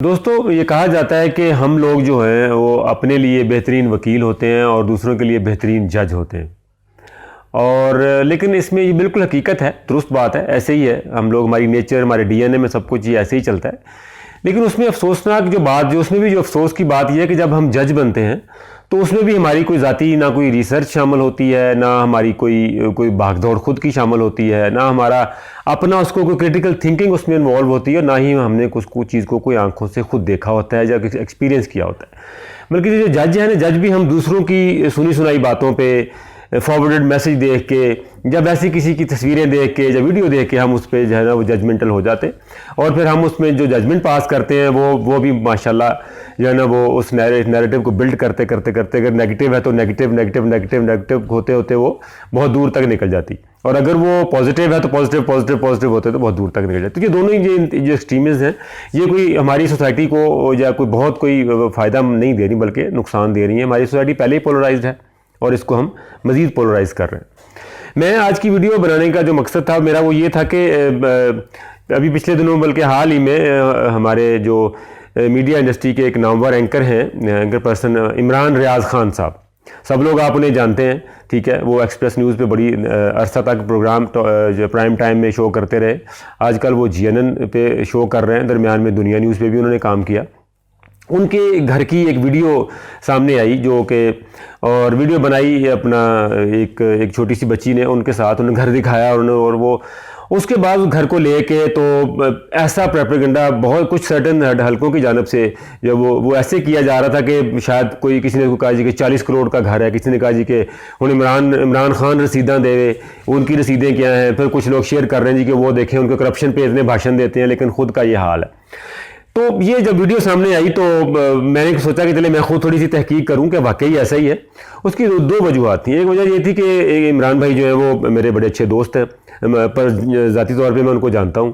दोस्तों, ये कहा जाता है कि हम लोग जो हैं वो अपने लिए बेहतरीन वकील होते हैं और दूसरों के लिए बेहतरीन जज होते हैं। और लेकिन इसमें ये बिल्कुल हकीकत है, दुरुस्त बात है, ऐसे ही है। हम लोग, हमारी नेचर, हमारे डीएनए में सब कुछ ये ऐसे ही चलता है। लेकिन उसमें अफसोसनाक जो बात, जो उसमें भी जो अफसोस की बात यह है कि जब हम जज बनते हैं तो उसमें भी हमारी कोई ज़ाती ना कोई रिसर्च शामिल होती है, ना हमारी कोई भागदौड़ खुद की शामिल होती है, ना हमारा अपना उसको कोई क्रिटिकल थिंकिंग उसमें इन्वॉल्व होती है, ना ही हमने कुछ चीज़ को कोई आंखों से खुद देखा होता है या एक्सपीरियंस किया होता है। बल्कि जो जज है ना, जज भी हम दूसरों की सुनी सुनाई बातों पर, फॉरवर्डेड मैसेज देख के, जब ऐसी किसी की तस्वीरें देख के, जब वीडियो देख के हम उस पर जो है ना वो जजमेंटल हो जाते और फिर हम उसमें जो जजमेंट पास करते हैं वो भी माशाल्लाह जो है ना वो उस नैरेटिव को बिल्ड करते करते करते, अगर नेगेटिव है तो नेगेटिव नेगेटिव नेगेटिव नेगेटिव होते होते वो बहुत दूर तक निकल जाती, और अगर वो पॉजिटिव है तो पॉजिटिव पॉजिटिव पॉजिटिव होते तो बहुत दूर तक निकल जाती। तो ये दोनों ही जो एक्सट्रीमिस्ट हैं, ये कोई हमारी सोसाइटी को या कोई फ़ायदा नहीं दे रही, बल्कि नुकसान दे रही है। हमारी सोसाइटी पहले ही पोलराइज्ड है और इसको हम मज़ीद पोलराइज कर रहे हैं। मैं आज की वीडियो बनाने का जो मकसद था मेरा वो ये था कि अभी पिछले दिनों, बल्कि हाल ही में, हमारे जो मीडिया इंडस्ट्री के एक नामवर एंकर हैं, एंकर पर्सन इमरान रियाज खान साहब, सब लोग आप उन्हें जानते हैं, ठीक है। वो एक्सप्रेस न्यूज़ पे बड़ी अरसा तक प्रोग्राम जो प्राइम टाइम में शो करते रहे। आजकल वो जीएनएन पे शो कर रहे हैं, दरमियान में दुनिया न्यूज़ पे भी उन्होंने काम किया। उनके घर की एक वीडियो सामने आई जो कि, और वीडियो बनाई अपना एक छोटी सी बच्ची ने, उनके साथ उन्हें घर दिखाया और वो उसके बाद उस घर को लेके तो ऐसा प्रोपेगेंडा बहुत कुछ सर्टन हलकों की जानब से जब वो ऐसे किया जा रहा था कि शायद किसी ने कहा जी कि 40 करोड़ का घर है, किसी ने कहा जी कि उन्हें इमरान खान रसीदें दे, उनकी रसीदें क्या हैं। फिर कुछ लोग शेयर कर रहे हैं जी कि वो देखें उनके करप्शन पे इतने भाषण देते हैं लेकिन खुद का ये हाल है। तो ये जब वीडियो सामने आई तो मैंने सोचा कि चले मैं खुद थोड़ी सी तहकीक करूं कि वाकई ऐसा ही है। उसकी दो वजूहत थी। एक वजह ये थी कि इमरान भाई जो है वो मेरे बड़े अच्छे दोस्त हैं, पर ज़ाती तौर पे मैं उनको जानता हूं,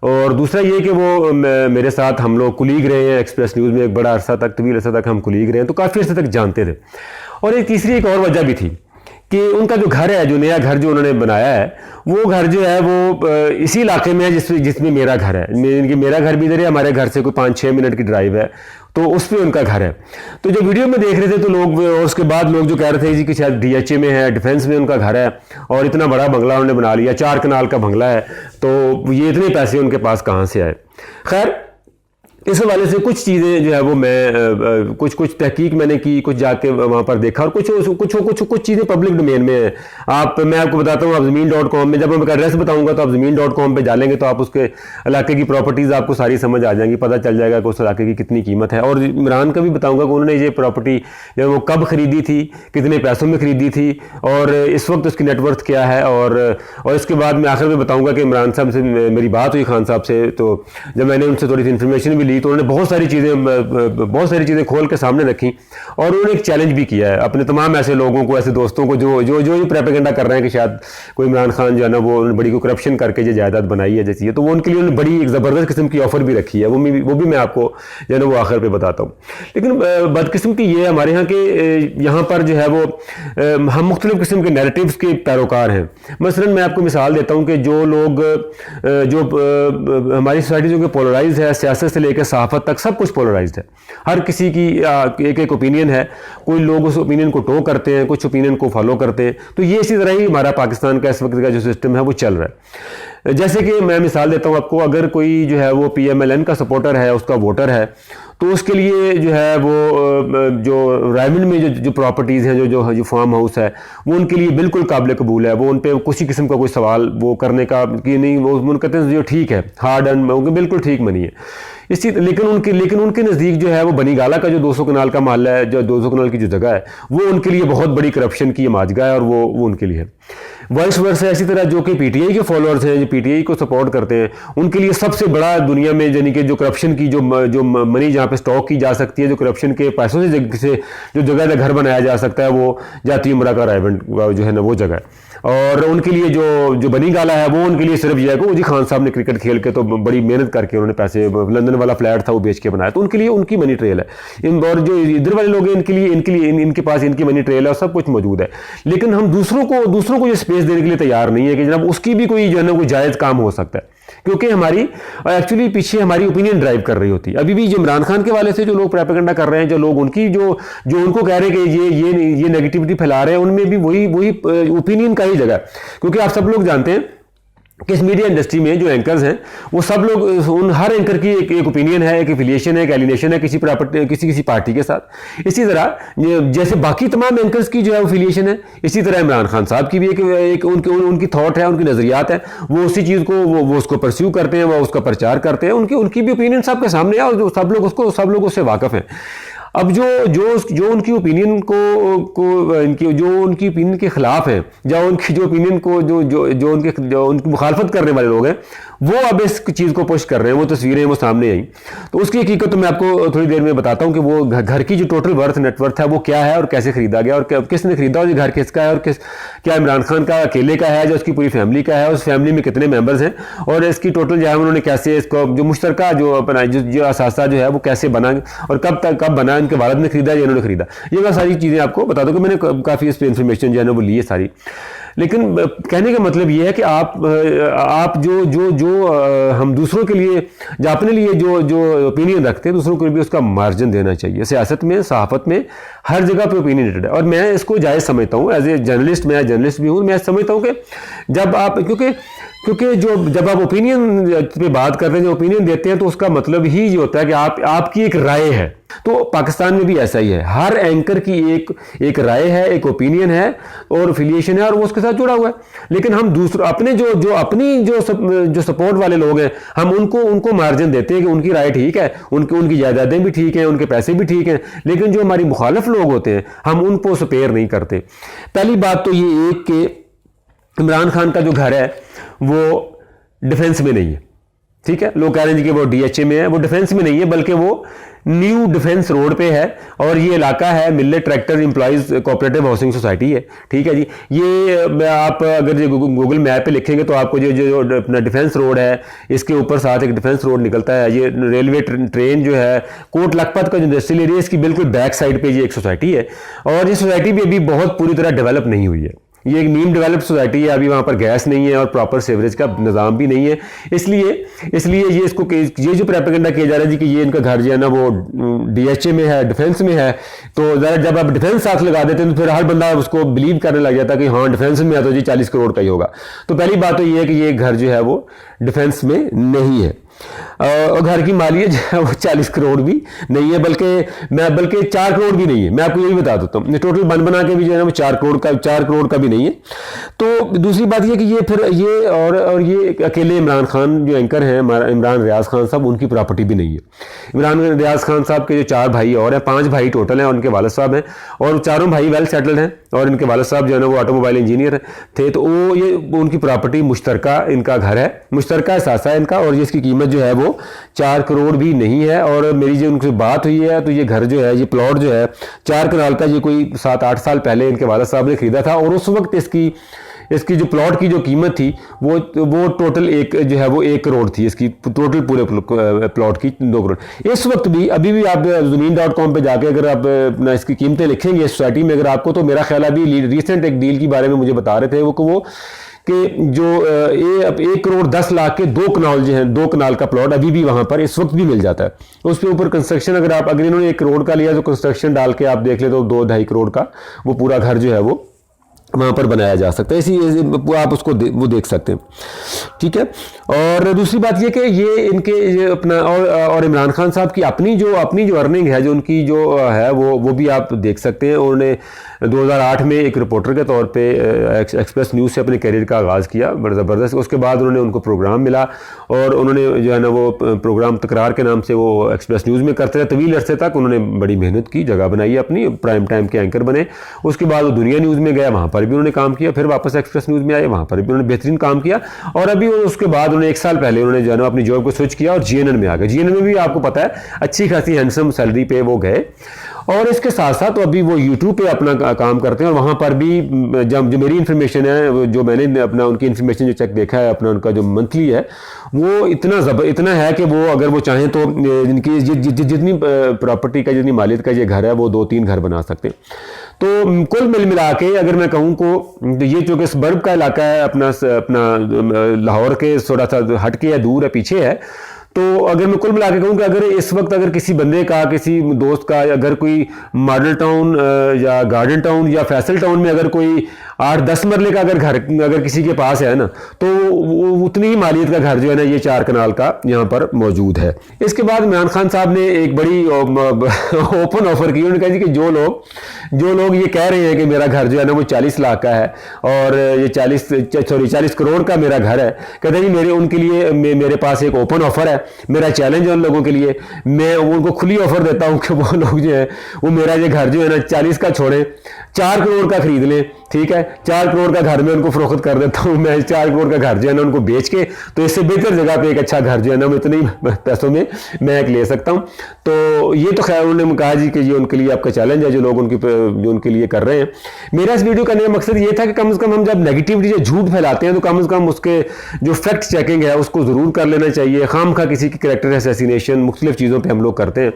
और दूसरा ये कि वो मेरे साथ हम लोग कुलीग रहे हैं एक्सप्रेस न्यूज़ में, एक बड़ा अरसा तक, तवील अरसा तक हम कुलीग रहे हैं, तो काफ़ी अर्से तक जानते थे। और एक तीसरी एक और वजह भी थी कि उनका जो घर है, जो नया घर जो उन्होंने बनाया है, वो घर जो है वो इसी इलाके में है जिसमें मेरा घर है। मेरा घर भी इधर है, हमारे घर से कोई 5-6 मिनट की ड्राइव है, तो उस पर उनका घर है। तो जब वीडियो में देख रहे थे तो लोग, और उसके बाद लोग जो कह रहे थे जी कि शायद डीएचए में है, डिफेंस में उनका घर है, और इतना बड़ा बंगला उन्होंने बना लिया, 4 कनाल का बंगला है, तो ये इतने पैसे उनके पास कहाँ से आए। खैर, इस हवाले से कुछ चीज़ें जो है वो मैं कुछ तहकीक मैंने की, कुछ जाके वहाँ पर देखा, और कुछ चीज़ें पब्लिक डोमेन में है। मैं आपको बताता हूँ, आप ज़मीन.com में, जब मैं एड्रेस बताऊँगा तो आप ज़मीन.com पे डालेंगे तो आप उसके इलाके की प्रॉपर्टीज़ आपको सारी समझ आ जाएंगी, पता चल जाएगा कि उस इलाके की कितनी कीमत है। और इमरान का भी बताऊँगा कि उन्होंने ये प्रॉपर्टी जो वो कब खरीदी थी, कितने पैसों में खरीदी थी, और इस वक्त उसकी नेटवर्थ क्या है। और इसके बाद मैं आखिर में बताऊँगा कि इमरान साहब से मेरी बात हुई, खान साहब से, तो जब मैंने उनसे थोड़ी सी इन्फॉर्मेशन भी ली तो उन्होंने बहुत सारी चीज़ें खोल के सामने रखी, और उन्होंने एक चैलेंज भी किया है अपने तमाम ऐसे लोगों को, ऐसे दोस्तों को जो ये प्रोपेगेंडा कर रहे हैं कि शायद कोई इमरान खान जो है ना वो बड़ी कोई करप्शन करके जो जायदाद बनाई है जैसी है, तो वो उनके लिए उन्होंने बड़ी एक ज़बरदस्त किस्म की ऑफर भी रखी है। वो भी मैं आपको जो है ना वो आखिर पे बताता हूँ। लेकिन बदकिस्मती ये है हमारे यहाँ के, यहाँ पर जो है वो हम मुख्तलिफ किस्म के नैरेटिव्स के पैरोकार हैं। मसलन मैं आपको मिसाल देता हूँ कि जो लोग हमारी सोसाइटी जो कि पोलराइज है, सियासत से लेकर सहाफ़त तक सब कुछ पोलराइज्ड है। हर किसी की एक ओपिनियन है, कोई लोग उस ओपिनियन को टो करते हैं, कुछ ओपिनियन को फॉलो करते हैं। तो ये इसी तरह ही हमारा पाकिस्तान का इस वक्त का जो सिस्टम है वो चल रहा है। जैसे कि मैं मिसाल देता हूँ आपको, अगर कोई जो है वो PMLN का सपोर्टर है, उसका वोटर है, तो उसके लिए जो है वो जो रायमंड में जो प्रॉपर्टीज़ हैं, जो फार्म हाउस है, वो उनके लिए बिल्कुल काबिल कबूल है। वो उन पर किसी किस्म का कोई सवाल वो करने का कि नहीं, वो कहते हैं जो ठीक है, हार्ड एंड बिल्कुल ठीक बनी है। लेकिन उनके नज़दीक जो है वो बनीगाला का जो 200 कनाल का महल है, जो 200 कनाल की जो जगह है, वो उनके लिए बहुत बड़ी करप्शन की माजगा है, और वो उनके लिए है। वाइस वर्सा इसी तरह जो कि PTI के फॉलोअर्स हैं, जो PTI को सपोर्ट करते हैं, उनके लिए सबसे बड़ा दुनिया में यानी कि जो करप्शन की जो मनी जहाँ पे स्टॉक की जा सकती है, जो करप्शन के पैसों से जो जगह जगह घर बनाया जा सकता है, वो जाती उमरा का रायबंड जो है ना वो जगह है। और उनके लिए जो बनीगाला है वो उनके लिए सिर्फ यह है कि जी खान साहब ने क्रिकेट खेल के तो बड़ी मेहनत करके उन्होंने पैसे, लंदन वाला फ्लैट था वो बेच के बनाया, तो उनके लिए उनकी मनी ट्रेल है। और जो इधर वाले लोग हैं इनके पास इनकी मनी ट्रेल है और सब कुछ मौजूद है। लेकिन हम दूसरों को ये स्पेस देने के लिए तैयार नहीं है कि जनाब उसकी भी कोई जो है ना कोई जायज़ काम हो सकता है। क्योंकि हमारी एक्चुअली पीछे हमारी ओपिनियन ड्राइव कर रही होती है। अभी भी जो इमरान खान के वाले से जो लोग प्रोपेगेंडा कर रहे हैं, जो लोग उनकी जो उनको कह रहे हैं कि ये नेगेटिविटी फैला रहे हैं, उनमें भी वही ओपिनियन का ही जगह, क्योंकि आप सब लोग जानते हैं कि इस मीडिया इंडस्ट्री में जो एंकर्स हैं वो सब लोग, उन हर एंकर की एक ओपिनियन है, एक एफिलिएशन है, एक एलिनेशन है किसी पार्टी के साथ। इसी तरह जैसे बाकी तमाम एंकर्स की जो है एफिलिएशन है, इसी तरह इमरान खान साहब की भी एक उनकी थॉट है, उनकी नज़रियात है, वो उसी चीज़ को वो उसको परस्यू करते हैं, वो उसका प्रचार करते हैं, उनकी भी ओपिनियन सबके सामने है और सब लोग उससे वाकफ़ हैं। अब जो उनकी ओपिनियन जो उनकी ओपिनियन के खिलाफ है, या उनकी जो ओपिनियन को जो उनकी मुखालफत करने वाले लोग हैं, वो अब इस चीज़ को पुश कर रहे हैं, वो तस्वीरें वो सामने आई। तो उसकी हकीकत तो मैं आपको थोड़ी देर में बताता हूँ कि वो घर की जो टोटल नेटवर्थ है वो क्या है और कैसे खरीदा गया और किसने खरीदा, और ये घर किसका है, और क्या इमरान खान का अकेले का है, जो उसकी पूरी फैमिली का है, उस फैमिली में कितने मेंबर्स हैं, और इसकी टोटल जो है उन्होंने कैसे इसको जो मुश्तरका जो अपना जो असासा जो है वो कैसे बना और कब बना, इनके वालिद ने खरीदा या इन्होंने खरीदा। ये मैं सारी चीज़ें आपको बता दूँ कि मैंने काफ़ी इस पर इंफॉर्मेशन जो है ना वो ली है सारी। लेकिन कहने का मतलब ये है कि आप जो हम दूसरों के लिए या अपने लिए जो ओपिनियन रखते हैं, दूसरों को भी उसका मार्जिन देना चाहिए। सियासत में, सहाफत में, हर जगह पे ओपिनियन है, और मैं इसको जायज़ समझता हूँ एज ए जर्नलिस्ट। मैं जर्नलिस्ट भी हूँ, मैं समझता हूँ कि जब आप क्योंकि जब आप ओपिनियन पे बात करते हैं, जो ओपिनियन देते हैं, तो उसका मतलब ही ये होता है कि आपकी एक राय है। तो पाकिस्तान में भी ऐसा ही है, हर एंकर की एक राय है, एक ओपिनियन है और एफिलिएशन है, और वो उसके साथ जुड़ा हुआ है। लेकिन हम दूसरों अपने जो सपोर्ट वाले लोग हैं, हम उनको मार्जिन देते हैं कि उनकी राय ठीक है, उनकी जायदादें भी ठीक हैं, उनके पैसे भी ठीक हैं, लेकिन जो हमारी मुखालिफ लोग होते हैं हम उनको स्पेयर नहीं करते। पहली बात तो ये एक कि इमरान खान का जो घर है वो डिफेंस में नहीं है, ठीक है। लोग कह रहे हैं कि वो डीएचए में है, वो डिफेंस में नहीं है, बल्कि वो न्यू डिफेंस रोड पे है, और ये इलाका है Millat tractor employees cooperative housing society है, ठीक है जी। ये आप अगर गूगल मैप पे लिखेंगे तो आपको जो अपना डिफेंस रोड है, इसके ऊपर साथ एक डिफेंस रोड निकलता है। ये रेलवे ट्रेन जो है कोट लखपत का जो इंडस्ट्रियल एरिया, इसकी बिल्कुल बैक साइड पे ये एक सोसाइटी है, और ये सोसाइटी भी अभी बहुत पूरी तरह डेवलप नहीं हुई है। ये एक नीम डेवलप्ड सोसाइटी है, अभी वहाँ पर गैस नहीं है और प्रॉपर सीवरेज का निज़ाम भी नहीं है। इसलिए ये जो प्रोपेगेंडा किया जा रहा है जी कि ये इनका घर जो है ना वो डीएचए में है, डिफेंस में है, तो ज़रा जब आप डिफेंस साथ लगा देते हैं तो फिर हर बंदा उसको बिलीव करने लग जाता है कि हाँ डिफेंस में है तो जी 40 करोड़ का ही होगा। तो पहली बात तो ये है कि ये घर जो है वो डिफेंस में नहीं है, और घर की मालियत जो है वो 40 करोड़ भी नहीं है, बल्कि 4 करोड़ भी नहीं है। मैं आपको ये भी बता देता हूँ, टोटल बना के भी जो है ना वो 4 करोड़ का भी नहीं है। तो दूसरी बात ये कि ये अकेले इमरान खान जो एंकर हैं, इमरान रियाज खान साहब, उनकी प्रॉपर्टी भी नहीं है। इमरान रियाज खान साहब के जो 4 भाई और हैं, 5 भाई टोटल हैं, और उनके वालिद साहब हैं, और चारों भाई वेल सेटल्ड हैं, और इनके वालिद साहब जो है ना वो ऑटोमोबाइल इंजीनियर थे। तो उनकी प्रॉपर्टी मुश्तरका इनका घर है, मुश्तरका सासा है इनका, और जिसकी कीमत जो है वो 4 करोड़ भी नहीं है। और मेरी जो उनसे बात हुई है तो ये घर जो है, ये प्लॉट जो है 4 कनाल का, ये कोई 7-8 साल पहले इनके वालिद साहब ने खरीदा था, और उस वक्त इसकी जो प्लॉट की जो कीमत थी वो टोटल जो है वो 1 करोड़ थी, इसकी टोटल पूरे प्लॉट की 2 करोड़। इस वक्त भी अभी भी आप ज़मीन.com पे जाके अगर आप अपना इसकी कीमतें लिखेंगे इस सोसाइटी में अगर आपको, तो मेरा ख्याल अभी रिसेंट एक डील के बारे में मुझे बता रहे थे वो कि जो 1 करोड़ 10 लाख के 2 कनाल जो हैं, 2 कनाल का प्लॉट अभी भी वहाँ पर इस वक्त भी मिल जाता है। उस पे ऊपर कंस्ट्रक्शन अगर इन्होंने 1 करोड़ का लिया तो कंस्ट्रक्शन डाल के आप देख ले तो 2-2.5 करोड़ का वो पूरा घर जो है वो वहाँ पर बनाया जा सकता है। इसी आप उसको वो देख सकते हैं, ठीक है। और दूसरी बात ये कि ये इनके अपना और इमरान खान साहब की अपनी जो अर्निंग है, जो उनकी जो है वो भी आप देख सकते हैं। उन्होंने 2008 में एक रिपोर्टर के तौर पे एक्सप्रेस न्यूज़ से अपने करियर का आगाज़ किया, बड़ा ज़बरदस्त। उसके बाद उनको प्रोग्राम मिला, और उन्होंने जो है ना वो प्रोग्राम तकरार के नाम से वो एक्सप्रेस न्यूज़ में करते रहे तवील अरसे तक। उन्होंने बड़ी मेहनत की, जगह बनाई अपनी, प्राइम टाइम के एंकर बने। उसके बाद वो दुनिया न्यूज़ में गया, वहाँ पर भी उन्होंने काम किया, फिर वापस एक्सप्रेस न्यूज़ में आए, वहाँ पर भी उन्होंने बेहतरीन काम किया। और अभी उसके बाद उन्होंने 1 साल पहले उन्होंने जो है ना अपनी जॉब को स्विच किया और जीएनएन में आ गए। जीएनएन में भी आपको पता है अच्छी खासी हैंडसम सैलरी पे वो गए, और इसके साथ साथ तो अभी वो यूट्यूब पे अपना काम करते हैं। और वहाँ पर भी जो मेरी इन्फॉर्मेशन है, जो मैंने अपना उनकी इन्फॉर्मेशन जो चेक देखा है, अपना उनका जो मंथली है वो इतना है कि वो अगर वो चाहें तो इनकी जितनी प्रॉपर्टी का, जितनी मालियत का ये घर है वो 2-3 घर बना सकते हैं। तो कुल मिल मिला के अगर मैं कहूँ को, तो ये चूँकि सबर्ब का इलाका है, अपना लाहौर के थोड़ा सा हट के या दूर है, पीछे है, तो अगर मैं कुल मिला के कहूँ कि अगर इस वक्त अगर किसी बंदे का, किसी दोस्त का, अगर कोई मॉडल टाउन या गार्डन टाउन या फैसल टाउन में अगर कोई 8-10 मरले का अगर घर अगर किसी के पास है ना, तो उतनी ही मालियत का घर जो है ना ये 4 कनाल का यहाँ पर मौजूद है। इसके बाद इमरान खान साहब ने एक बड़ी ओपन ऑफर की। उन्होंने कहा जी कि जो लोग ये कह रहे हैं कि मेरा घर जो है ना वो 40 लाख का है और ये 40 करोड़ का मेरा घर है, कहते हैं जी उनके लिए मेरे पास एक ओपन ऑफर है, मेरा चैलेंज है उन लोगों के लिए, मैं उनको खुली ऑफर देता हूं कि वो लोग जो है वो मेरा ये घर जो है ना 40 का छोड़े 4 करोड़ का खरीद लें, ठीक है। 4 करोड़ का घर मैं उनको फरोख्त कर देता हूं, मैं 4 करोड़ का घर जो है ना उनको बेच के, तो इससे बेहतर जगह पे एक अच्छा घर जो है ना इतने पैसों में मैं एक ले सकता हूं। तो ये तो खैर उन्होंने कहा जी कि ये उनके लिए आपका चैलेंज है जो लोग जो उनके लिए कर रहे हैं। मेरा इस वीडियो करने का मकसद ये था कि कम से कम हम जब नेगेटिविटी जो झूठ फैलाते हैं तो कम से कम उसके जो फैक्ट चेकिंग है उसको ज़रूर कर लेना चाहिए। खामखा किसी की कैरेक्टर असैसिनेशन मुख्तलिफ चीज़ों पर हम लोग करते हैं।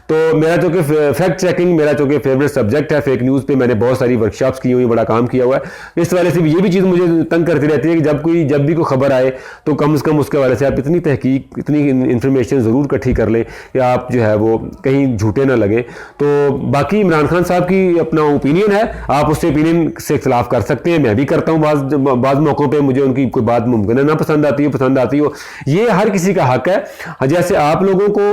तो मेरा जो कि फैक्ट चेकिंग मेरा जो कि फेवरेट सब्जेक्ट है, फेक न्यूज़ पर मैंने बहुत सारी वर्कशॉप्स की हुई, बड़ा काम किया हुआ है। इस वाले से भी ये भी चीज़ मुझे तंग करती रहती है कि जब भी कोई खबर आए तो कम से कम उसके वाले से आप इतनी तहकीक, इतनी इन्फॉर्मेशन ज़रूर इकट्ठी कर लें कि आप जो है वो कहीं झूठे ना लगे। तो बाकी इमरान खान साहब की अपना ओपिनियन है, आप उससे ओपिनियन से इख्तलाफ कर सकते हैं, मैं भी करता हूँ बाज़ मौक़ों पर मुझे उनकी कोई बात मुमकिन ना पसंद आती हो, ये हर किसी का हक है। जैसे आप लोगों को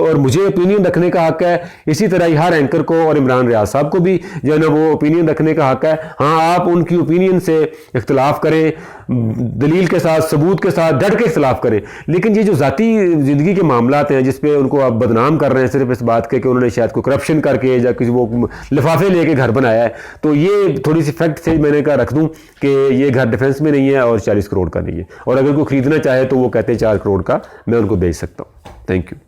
और मुझे ओपिनियन रखने का हक है, इसी तरह ही हर एंकर को और इमरान रियाज साहब को भी जो है ना वो ओपिनियन रखने का हक है। हाँ, आप उनकी ओपिनियन से इख्तलाफ करें, दलील के साथ, सबूत के साथ डट के इख्तलाफ करें, लेकिन ये जो ज़ाती ज़िंदगी के मामलात हैं जिस पे उनको आप बदनाम कर रहे हैं सिर्फ इस बात के कि उन्होंने शायद कोई करप्शन करके या किसी वो लिफाफे लेके घर बनाया है, तो ये थोड़ी सी फैक्ट से मैंने कहा रख दूं कि ये घर डिफेंस में नहीं है और 40 करोड़ का नहीं है, और अगर कोई ख़रीदना चाहे तो वो कहते हैं 4 करोड़ का मैं उनको बेच सकता हूँ। Thank you.